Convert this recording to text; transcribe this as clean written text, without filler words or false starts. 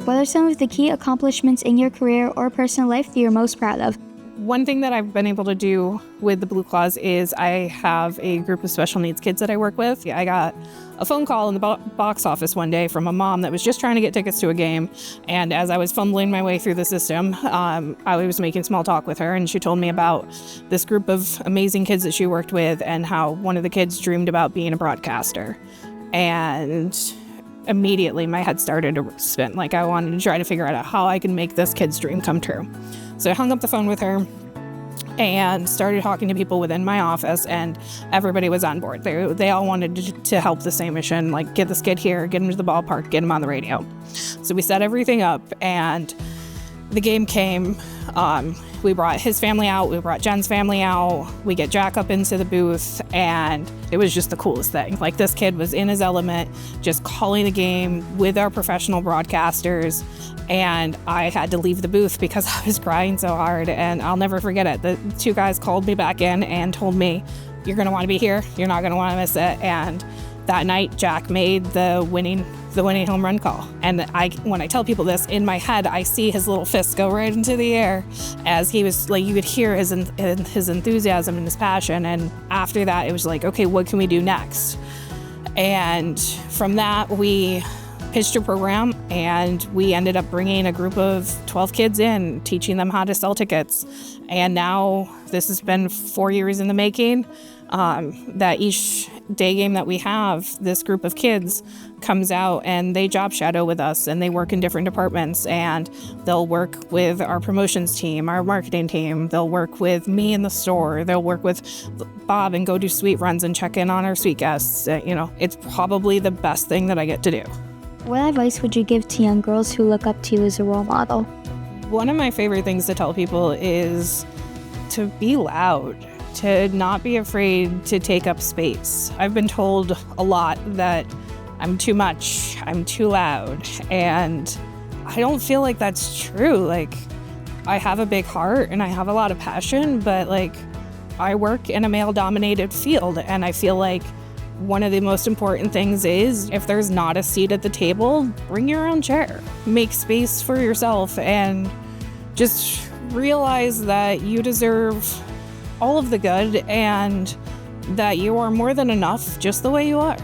What are some of the key accomplishments in your career or personal life that you're most proud of? One thing that I've been able to do with the Blue Claws is I have a group of special needs kids that I work with. I got a phone call in the box office one day from a mom that was just trying to get tickets to a game. And as I was fumbling my way through the system, I was making small talk with her, and she told me about this group of amazing kids that she worked with and how one of the kids dreamed about being a broadcaster. And immediately my head started to spin. Like, I wanted to try to figure out how I can make this kid's dream come true. So I hung up the phone with her and started talking to people within my office, and everybody was on board. They all wanted to help the same mission, like get this kid here, get him to the ballpark, get him on the radio. So we set everything up, and the game came. We brought his family out, we brought Jen's family out, we get Jack up into the booth, and it was just the coolest thing. Like, this kid was in his element, just calling the game with our professional broadcasters, and I had to leave the booth because I was crying so hard, and I'll never forget it. The two guys called me back in and told me, "You're gonna wanna be here, you're not gonna wanna miss it," and that night, Jack made the winning home run call. And when I tell people this, in my head, I see his little fist go right into the air as he was like, you could hear his enthusiasm and his passion. And after that, it was like, okay, what can we do next? And from that, we pitched a program, and we ended up bringing a group of 12 kids in, teaching them how to sell tickets. And now this has been 4 years in the making. That each day game that we have, this group of kids comes out and they job shadow with us, and they work in different departments, and they'll work with our promotions team, our marketing team. They'll work with me in the store. They'll work with Bob and go do suite runs and check in on our suite guests. It's probably the best thing that I get to do. What advice would you give to young girls who look up to you as a role model? One of my favorite things to tell people is to be loud, to not be afraid to take up space. I've been told a lot that I'm too much, I'm too loud, and I don't feel like that's true. Like, I have a big heart and I have a lot of passion, but I work in a male-dominated field, and I feel like one of the most important things is, if there's not a seat at the table, bring your own chair. Make space for yourself, and just realize that you deserve all of the good, and that you are more than enough just the way you are.